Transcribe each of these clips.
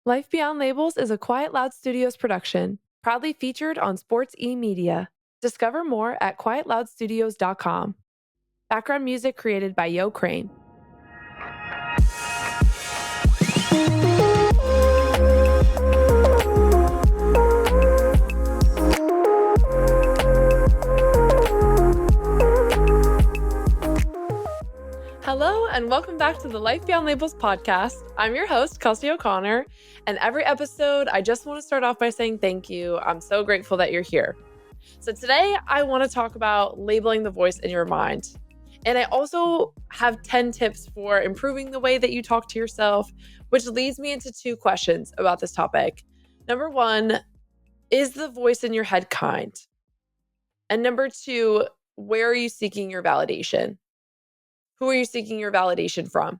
Life Beyond Labels is a Quiet Loud Studios production, proudly featured on Sports E Media. Discover more at quietloudstudios.com. Background music created by Yo Crane. Hello, and welcome back to the Life Beyond Labels podcast. I'm your host, Kelsey O'Connor, and every episode, I just want to start off by saying thank you. I'm so grateful that you're here. So today, I want to talk about labeling the voice in your mind. And I also have 10 tips for improving the way that you talk to yourself, which leads me into two questions about this topic. Number one, is the voice in your head kind? And number two, where are you seeking your validation? Who are you seeking your validation from?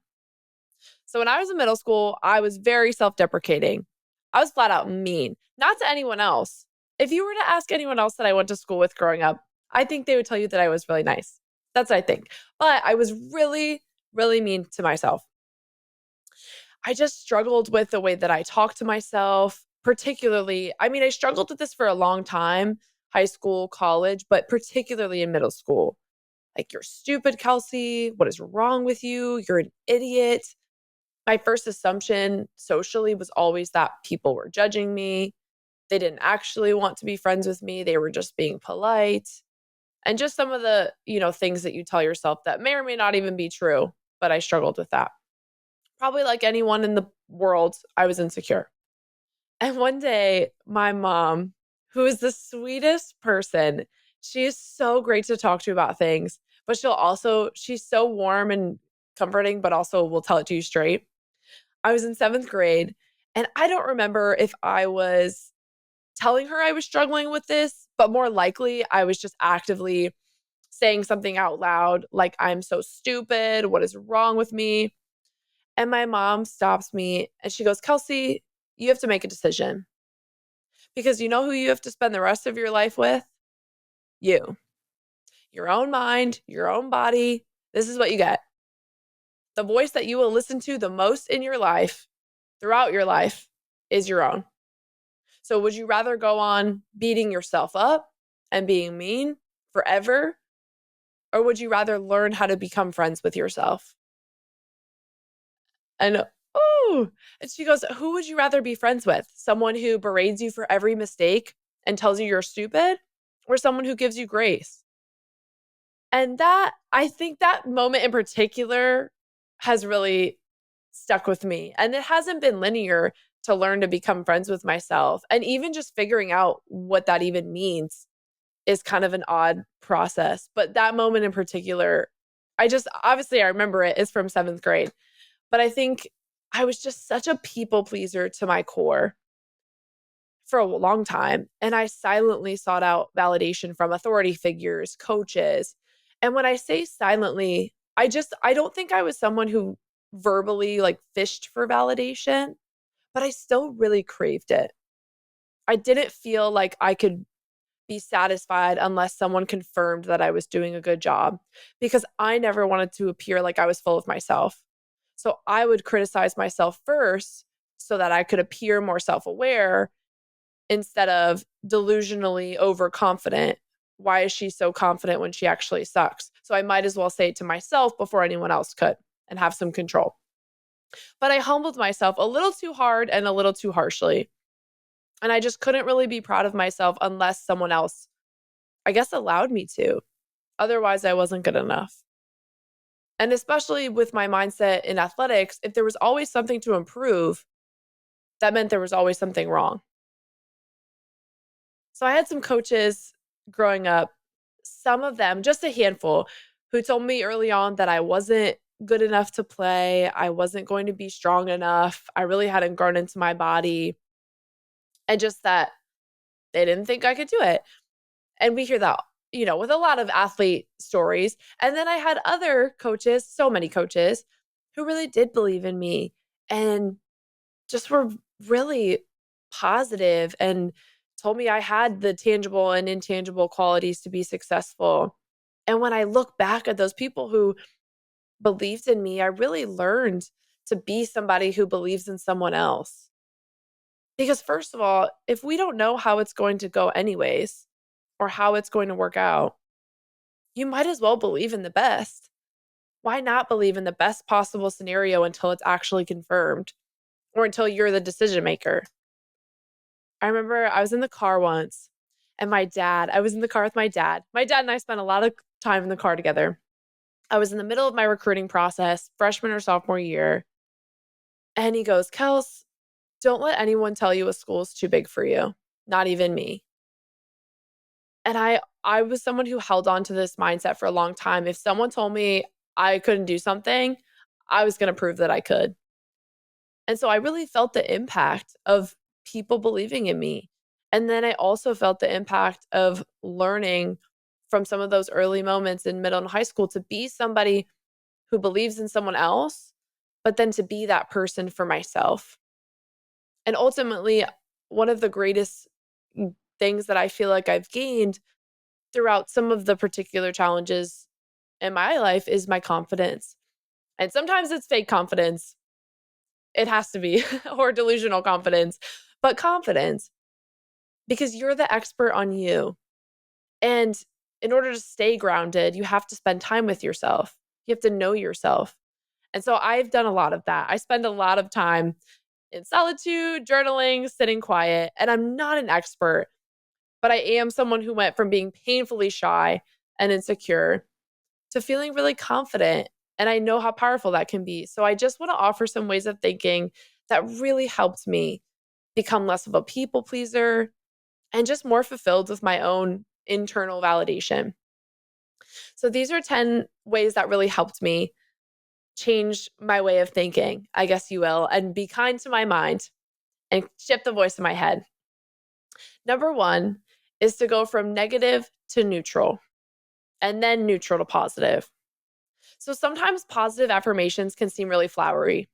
So when I was in middle school, I was very self-deprecating. I was flat out mean, not to anyone else. If you were to ask anyone else that I went to school with growing up, I think they would tell you that I was really nice. That's what I think. But I was really, really mean to myself. I just struggled with the way that I talked to myself, particularly. I struggled with this for a long time, high school, college, but particularly in middle school. Like, you're stupid, Kelsey. What is wrong with you? You're an idiot. My first assumption socially was always that people were judging me. They didn't actually want to be friends with me. They were just being polite. And just some of the, things that you tell yourself that may or may not even be true. But I struggled with that. Probably like anyone in the world, I was insecure. And one day, my mom, who is the sweetest person, she is so great to talk to about things, but she's so warm and comforting, but also will tell it to you straight. I was in seventh grade, and I don't remember if I was telling her I was struggling with this, but more likely I was just actively saying something out loud, like, I'm so stupid. What is wrong with me? And my mom stops me and she goes, Kelsey, you have to make a decision because you know who you have to spend the rest of your life with? You, your own mind, your own body. This is what you get. The voice that you will listen to the most in your life, throughout your life, is your own. So would you rather go on beating yourself up and being mean forever? Or would you rather learn how to become friends with yourself? And oh, and she goes, who would you rather be friends with? Someone who berates you for every mistake and tells you you're stupid, or someone who gives you grace? And I think that moment in particular has really stuck with me. And it hasn't been linear to learn to become friends with myself. And even just figuring out what that even means is kind of an odd process. But that moment in particular, obviously, I remember it is from seventh grade. But I think I was just such a people pleaser to my core for a long time. And I silently sought out validation from authority figures, coaches. And when I say silently, I don't think I was someone who verbally like fished for validation, but I still really craved it. I didn't feel like I could be satisfied unless someone confirmed that I was doing a good job because I never wanted to appear like I was full of myself. So I would criticize myself first so that I could appear more self aware instead of delusionally overconfident. Why is she so confident when she actually sucks? So I might as well say it to myself before anyone else could and have some control. But I humbled myself a little too hard and a little too harshly. And I just couldn't really be proud of myself unless someone else, I guess, allowed me to. Otherwise, I wasn't good enough. And especially with my mindset in athletics, if there was always something to improve, that meant there was always something wrong. So I had some coaches growing up, some of them, just a handful, who told me early on that I wasn't good enough to play. I wasn't going to be strong enough. I really hadn't grown into my body. And just that they didn't think I could do it. And we hear that, with a lot of athlete stories. And then I had other coaches, so many coaches, who really did believe in me and just were really positive and told me I had the tangible and intangible qualities to be successful. And when I look back at those people who believed in me, I really learned to be somebody who believes in someone else. Because first of all, if we don't know how it's going to go anyways, or how it's going to work out, you might as well believe in the best. Why not believe in the best possible scenario until it's actually confirmed or until you're the decision maker? I remember I was in the car once and I was in the car with my dad. My dad and I spent a lot of time in the car together. I was in the middle of my recruiting process, freshman or sophomore year. And he goes, Kels, don't let anyone tell you a school is too big for you, not even me. And I was someone who held on to this mindset for a long time. If someone told me I couldn't do something, I was going to prove that I could. And so I really felt the impact of people believing in me. And then I also felt the impact of learning from some of those early moments in middle and high school to be somebody who believes in someone else, but then to be that person for myself. And ultimately, one of the greatest things that I feel like I've gained throughout some of the particular challenges in my life is my confidence. And sometimes it's fake confidence. It has to be, or delusional confidence, but confidence, because you're the expert on you. And in order to stay grounded, you have to spend time with yourself. You have to know yourself. And so I've done a lot of that. I spend a lot of time in solitude, journaling, sitting quiet, and I'm not an expert, but I am someone who went from being painfully shy and insecure to feeling really confident. And I know how powerful that can be. So I just want to offer some ways of thinking that really helped me become less of a people pleaser and just more fulfilled with my own internal validation. So these are 10 ways that really helped me change my way of thinking, I guess you will, and be kind to my mind and shift the voice in my head. Number one is to go from negative to neutral and then neutral to positive. So sometimes positive affirmations can seem really flowery.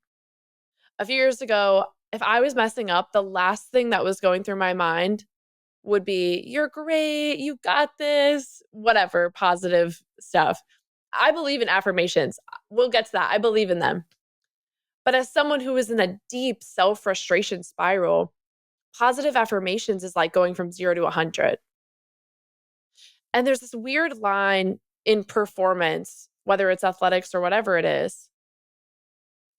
A few years ago, if I was messing up, the last thing that was going through my mind would be, you're great, you got this, whatever, positive stuff. I believe in affirmations. We'll get to that. I believe in them. But as someone who is in a deep self frustration spiral, positive affirmations is like going from 0 to 100. And there's this weird line in performance, whether it's athletics or whatever it is.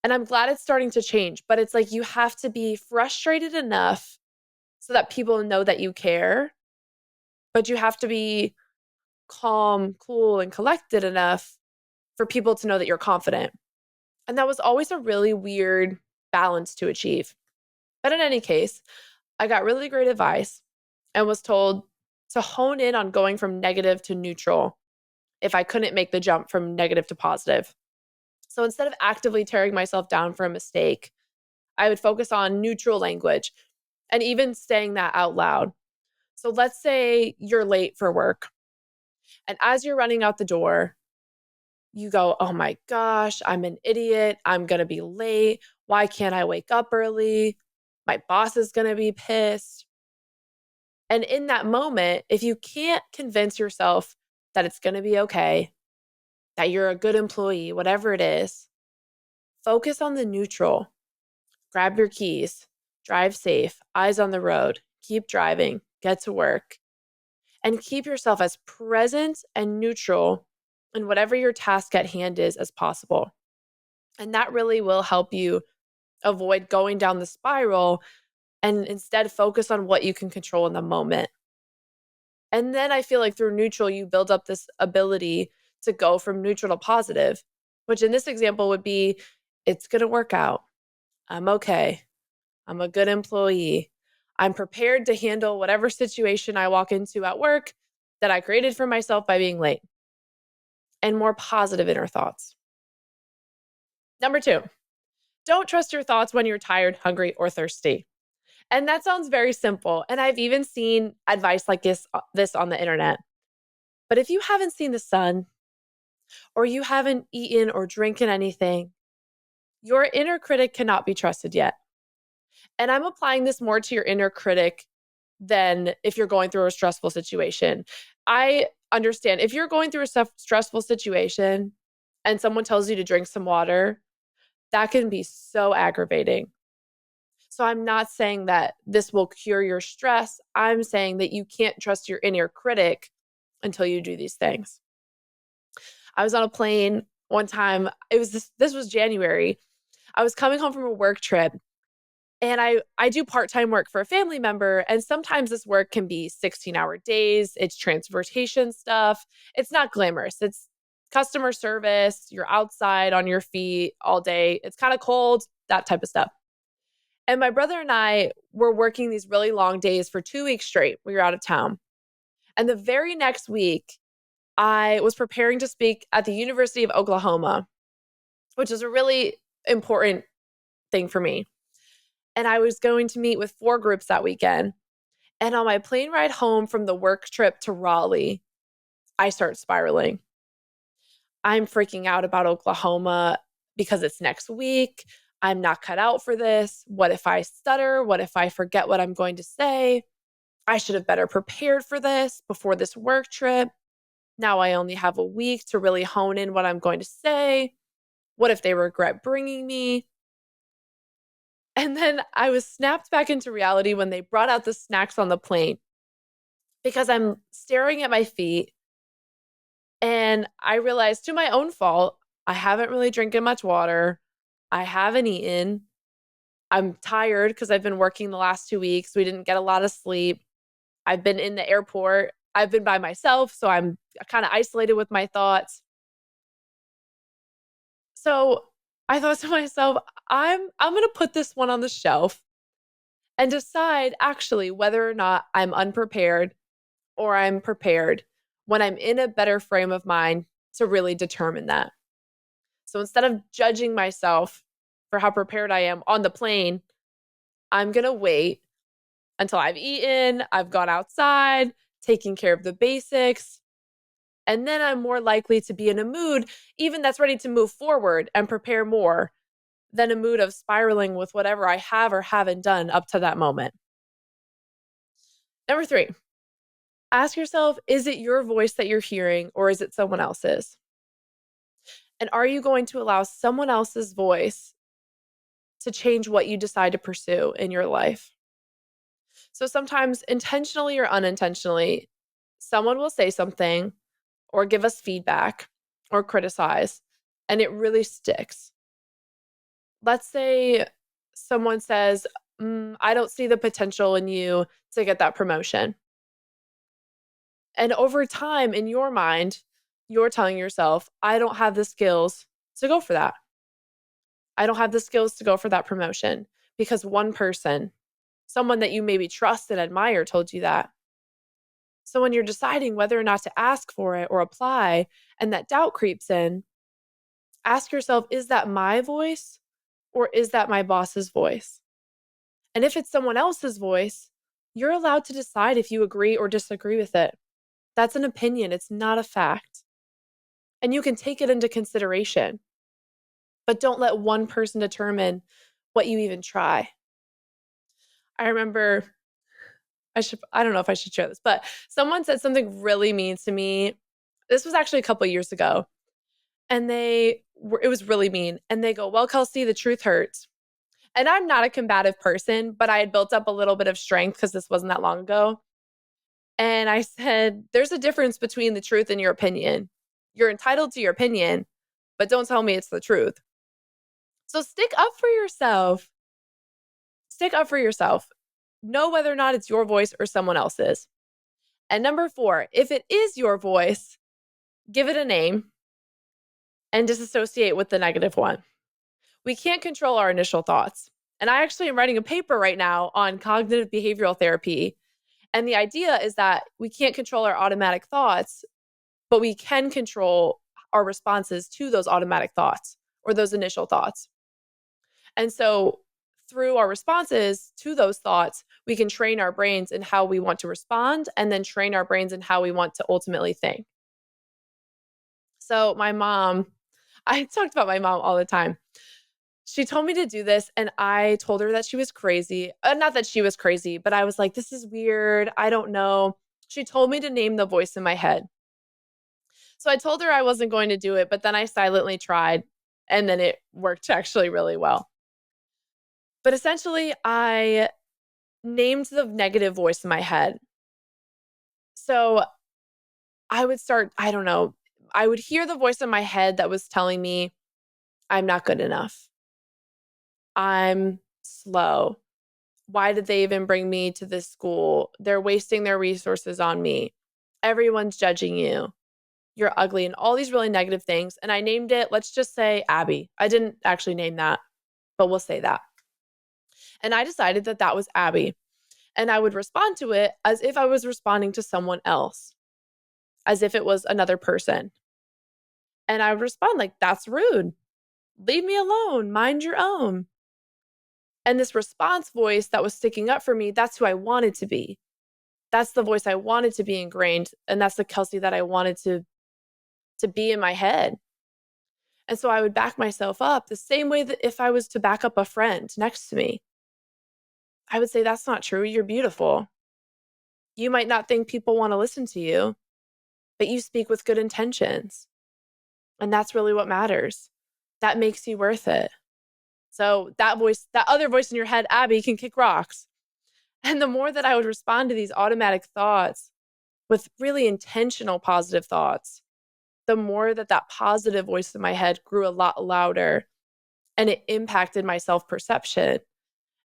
And I'm glad it's starting to change, but it's like you have to be frustrated enough so that people know that you care, but you have to be calm, cool, and collected enough for people to know that you're confident. And that was always a really weird balance to achieve. But in any case, I got really great advice and was told to hone in on going from negative to neutral if I couldn't make the jump from negative to positive. So instead of actively tearing myself down for a mistake, I would focus on neutral language and even saying that out loud. So let's say you're late for work. And as you're running out the door, you go, oh my gosh, I'm an idiot. I'm going to be late. Why can't I wake up early? My boss is going to be pissed. And in that moment, if you can't convince yourself that it's going to be okay, that you're a good employee, whatever it is, focus on the neutral. Grab your keys, drive safe, eyes on the road, keep driving, get to work, and keep yourself as present and neutral in whatever your task at hand is as possible. And that really will help you avoid going down the spiral and instead focus on what you can control in the moment. And then I feel like through neutral, you build up this ability to go from neutral to positive, which in this example would be, it's going to work out. I'm okay. I'm a good employee. I'm prepared to handle whatever situation I walk into at work that I created for myself by being late. And more positive inner thoughts. Number two, don't trust your thoughts when you're tired, hungry, or thirsty. And that sounds very simple. And I've even seen advice like this on the internet. But if you haven't seen the sun, or you haven't eaten or drinking anything, your inner critic cannot be trusted yet. And I'm applying this more to your inner critic than if you're going through a stressful situation. I understand if you're going through a stressful situation and someone tells you to drink some water, that can be so aggravating. So I'm not saying that this will cure your stress. I'm saying that you can't trust your inner critic until you do these things. I was on a plane one time. This was January. I was coming home from a work trip, and I do part-time work for a family member, and sometimes this work can be 16-hour days. It's transportation stuff. It's not glamorous. It's customer service. You're outside on your feet all day. It's kind of cold, that type of stuff. And my brother and I were working these really long days for 2 weeks straight. We were out of town. And the very next week, I was preparing to speak at the University of Oklahoma, which is a really important thing for me. And I was going to meet with 4 groups that weekend. And on my plane ride home from the work trip to Raleigh, I start spiraling. I'm freaking out about Oklahoma because it's next week. I'm not cut out for this. What if I stutter? What if I forget what I'm going to say? I should have better prepared for this before this work trip. Now I only have a week to really hone in what I'm going to say. What if they regret bringing me? And then I was snapped back into reality when they brought out the snacks on the plane because I'm staring at my feet and I realized, to my own fault, I haven't really drinking much water. I haven't eaten. I'm tired because I've been working the last 2 weeks. We didn't get a lot of sleep. I've been in the airport. I've been by myself, so I'm kind of isolated with my thoughts. So I thought to myself, I'm going to put this one on the shelf and decide actually whether or not I'm unprepared or I'm prepared when I'm in a better frame of mind to really determine that. So instead of judging myself for how prepared I am on the plane, I'm going to wait until I've eaten, I've gone outside, taking care of the basics, and then I'm more likely to be in a mood, even that's ready to move forward and prepare more than a mood of spiraling with whatever I have or haven't done up to that moment. Number 3, ask yourself, is it your voice that you're hearing or is it someone else's? And are you going to allow someone else's voice to change what you decide to pursue in your life? So sometimes, intentionally or unintentionally, someone will say something or give us feedback or criticize, and it really sticks. Let's say someone says, I don't see the potential in you to get that promotion. And over time, in your mind, you're telling yourself, I don't have the skills to go for that. I don't have the skills to go for that promotion because one person, someone that you maybe trust and admire, told you that. So when you're deciding whether or not to ask for it or apply, and that doubt creeps in, ask yourself, is that my voice or is that my boss's voice? And if it's someone else's voice, you're allowed to decide if you agree or disagree with it. That's an opinion, it's not a fact. And you can take it into consideration, but don't let one person determine what you even try. I remember, I don't know if I should share this, but someone said something really mean to me. This was actually a couple years ago. And it was really mean. And they go, well, Kelsey, the truth hurts. And I'm not a combative person, but I had built up a little bit of strength because this wasn't that long ago. And I said, there's a difference between the truth and your opinion. You're entitled to your opinion, but don't tell me it's the truth. So stick up for yourself. Stick up for yourself. Know whether or not it's your voice or someone else's. And number 4, if it is your voice, give it a name and disassociate with the negative one. We can't control our initial thoughts. And I actually am writing a paper right now on cognitive behavioral therapy. And the idea is that we can't control our automatic thoughts, but we can control our responses to those automatic thoughts or those initial thoughts. And so through our responses to those thoughts, we can train our brains in how we want to respond and then train our brains in how we want to ultimately think. So my mom, I talked about my mom all the time. She told me to do this and I told her that she was crazy. Not that she was crazy, but I was like, this is weird. I don't know. She told me to name the voice in my head. So I told her I wasn't going to do it, but then I silently tried and then it worked actually really well. But essentially, I named the negative voice in my head. So I would start, I don't know, I would hear the voice in my head that was telling me, I'm not good enough. I'm slow. Why did they even bring me to this school? They're wasting their resources on me. Everyone's judging you. You're ugly, and all these really negative things. And I named it, let's just say Abby. I didn't actually name that, but we'll say that. And I decided that that was Abby. And I would respond to it as if I was responding to someone else, as if it was another person. And I would respond like, that's rude. Leave me alone. Mind your own. And this response voice that was sticking up for me, that's who I wanted to be. That's the voice I wanted to be ingrained. And that's the Kelsey that I wanted to be in my head. And so I would back myself up the same way that if I was to back up a friend next to me, I would say, that's not true. You're beautiful. You might not think people want to listen to you, but you speak with good intentions. And that's really what matters. That makes you worth it. So that voice, that other voice in your head, Abby, can kick rocks. And the more that I would respond to these automatic thoughts with really intentional positive thoughts, the more that that positive voice in my head grew a lot louder, and it impacted my self-perception.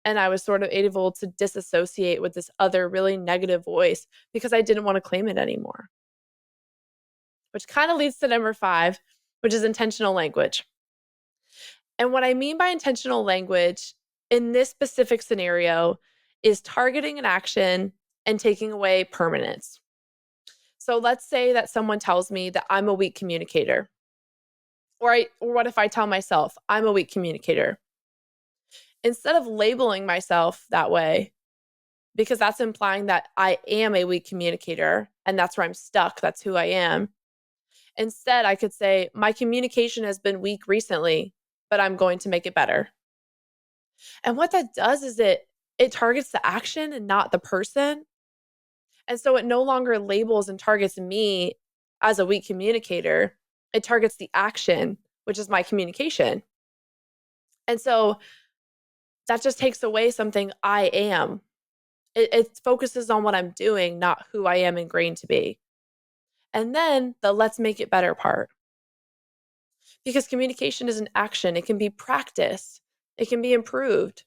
And I was sort of able to disassociate with this other really negative voice because I didn't want to claim it anymore. Which kind of leads to number 5, which is intentional language. And what I mean by intentional language in this specific scenario is targeting an action and taking away permanence. So let's say that someone tells me that I'm a weak communicator. Or what if I tell myself I'm a weak communicator? Instead of labeling myself that way, because that's implying that I am a weak communicator and that's where I'm stuck, that's who I am. Instead, I could say my communication has been weak recently, but I'm going to make it better. And what that does is it targets the action and not the person. And so it no longer labels and targets me as a weak communicator. It targets the action, which is my communication. And so that just takes away something I am. It focuses on what I'm doing, not who I am ingrained to be. And then the let's make it better part. Because communication is an action, it can be practiced, it can be improved.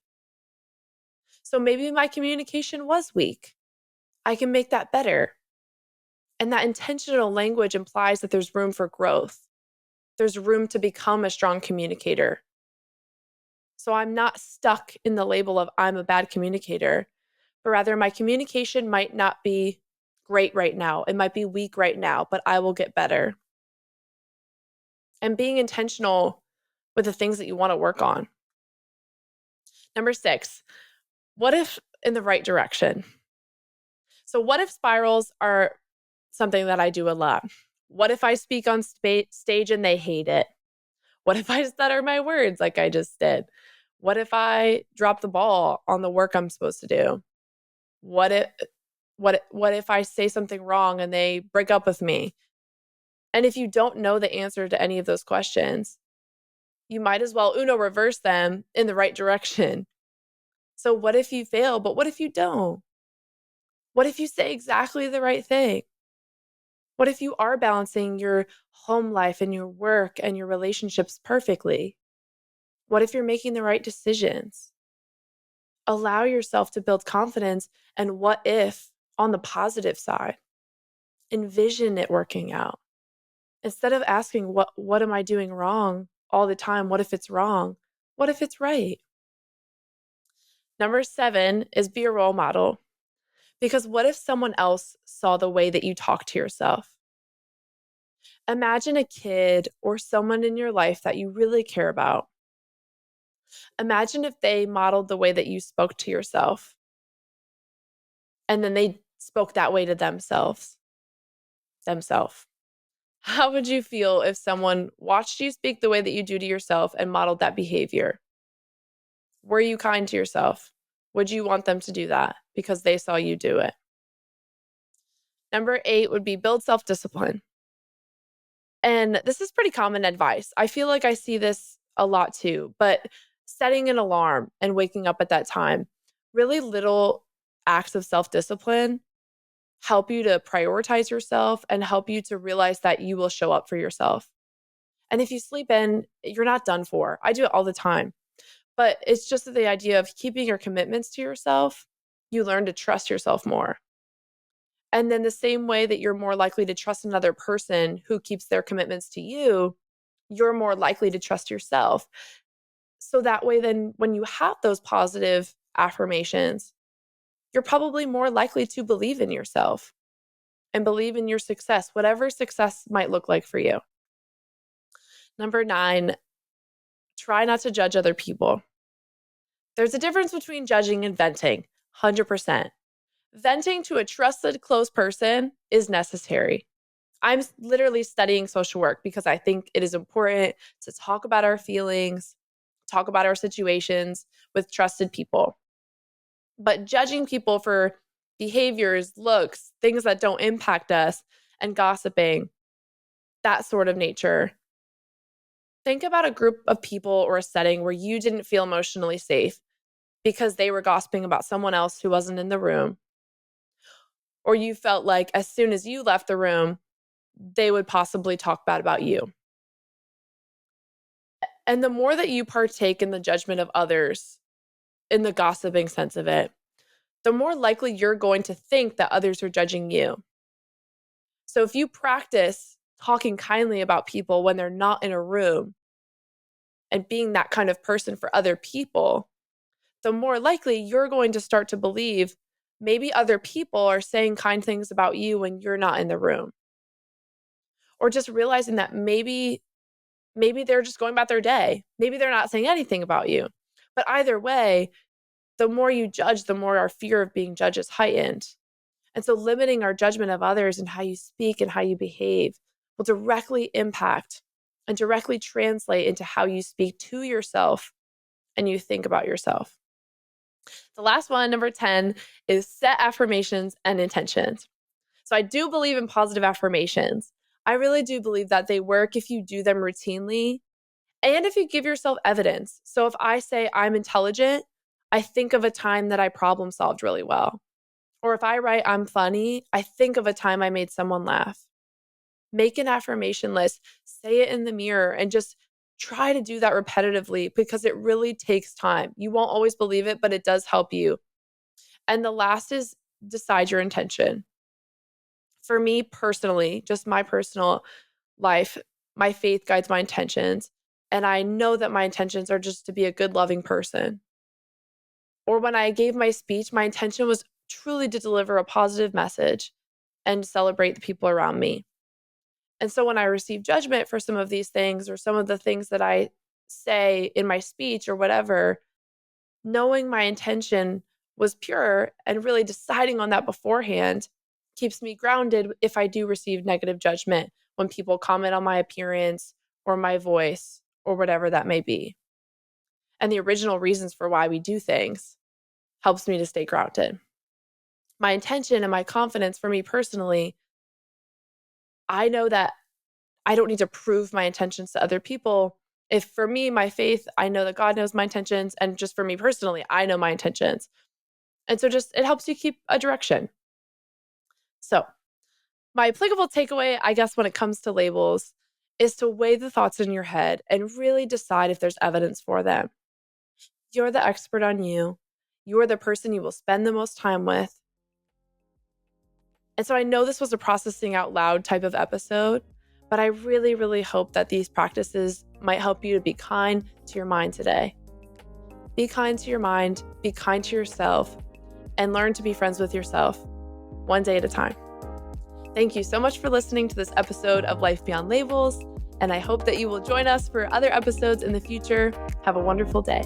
So maybe my communication was weak. I can make that better. And that intentional language implies that there's room for growth. There's room to become a strong communicator. So I'm not stuck in the label of I'm a bad communicator, but rather my communication might not be great right now. It might be weak right now, but I will get better. And being intentional with the things that you want to work on. Number 6, what if in the right direction? So what if spirals are something that I do a lot? What if I speak on stage and they hate it? What if I stutter my words like I just did? What if I drop the ball on the work I'm supposed to do? What if I say something wrong and they break up with me? And if you don't know the answer to any of those questions, you might as well Uno reverse them in the right direction. So what if you fail, but what if you don't? What if you say exactly the right thing? What if you are balancing your home life and your work and your relationships perfectly? What if you're making the right decisions? Allow yourself to build confidence and what if on the positive side. Envision it working out. Instead of asking what am I doing wrong all the time? What if it's wrong? What if it's right? Number 7 is be a role model. Because what if someone else saw the way that you talk to yourself? Imagine a kid or someone in your life that you really care about. Imagine if they modeled the way that you spoke to yourself, and then they spoke that way to themselves. How would you feel if someone watched you speak the way that you do to yourself and modeled that behavior? Were you kind to yourself? Would you want them to do that because they saw you do it? Number 8 would be build self-discipline. And this is pretty common advice. I feel like I see this a lot too, but setting an alarm and waking up at that time. Really little acts of self-discipline help you to prioritize yourself and help you to realize that you will show up for yourself. And if you sleep in, you're not done for. I do it all the time. But it's just the idea of keeping your commitments to yourself. You learn to trust yourself more. And then the same way that you're more likely to trust another person who keeps their commitments to you, you're more likely to trust yourself. So that way, then when you have those positive affirmations, you're probably more likely to believe in yourself and believe in your success, whatever success might look like for you. Number 9, try not to judge other people. There's a difference between judging and venting, 100%. Venting to a trusted, close person is necessary. I'm literally studying social work because I think it is important to talk about our feelings, talk about our situations with trusted people. But judging people for behaviors, looks, things that don't impact us, and gossiping, that sort of nature. Think about a group of people or a setting where you didn't feel emotionally safe because they were gossiping about someone else who wasn't in the room. Or you felt like as soon as you left the room, they would possibly talk bad about you. And the more that you partake in the judgment of others, in the gossiping sense of it, the more likely you're going to think that others are judging you. So if you practice talking kindly about people when they're not in a room and being that kind of person for other people, the more likely you're going to start to believe maybe other people are saying kind things about you when you're not in the room. Or just realizing that maybe they're just going about their day. Maybe they're not saying anything about you. But either way, the more you judge, the more our fear of being judged is heightened. And so limiting our judgment of others and how you speak and how you behave will directly impact and directly translate into how you speak to yourself and you think about yourself. The last one, number 10, is set affirmations and intentions. So I do believe in positive affirmations. I really do believe that they work if you do them routinely and if you give yourself evidence. So if I say I'm intelligent, I think of a time that I problem solved really well. Or if I write I'm funny, I think of a time I made someone laugh. Make an affirmation list, say it in the mirror, and just try to do that repetitively because it really takes time. You won't always believe it, but it does help you. And the last is decide your intention. For me personally, just my personal life, my faith guides my intentions. And I know that my intentions are just to be a good, loving person. Or when I gave my speech, my intention was truly to deliver a positive message and celebrate the people around me. And so when I receive judgment for some of these things or some of the things that I say in my speech or whatever, knowing my intention was pure and really deciding on that beforehand keeps me grounded if I do receive negative judgment when people comment on my appearance or my voice or whatever that may be. And the original reasons for why we do things helps me to stay grounded. My intention and my confidence for me personally, I know that I don't need to prove my intentions to other people. If for me, my faith, I know that God knows my intentions. And just for me personally, I know my intentions. And so just it helps you keep a direction. So my applicable takeaway, I guess, when it comes to labels is to weigh the thoughts in your head and really decide if there's evidence for them. You're the expert on you. You're the person you will spend the most time with. And so I know this was a processing out loud type of episode, but I really, really hope that these practices might help you to be kind to your mind today. Be kind to your mind, be kind to yourself, and learn to be friends with yourself one day at a time. Thank you so much for listening to this episode of Life Beyond Labels, and I hope that you will join us for other episodes in the future. Have a wonderful day.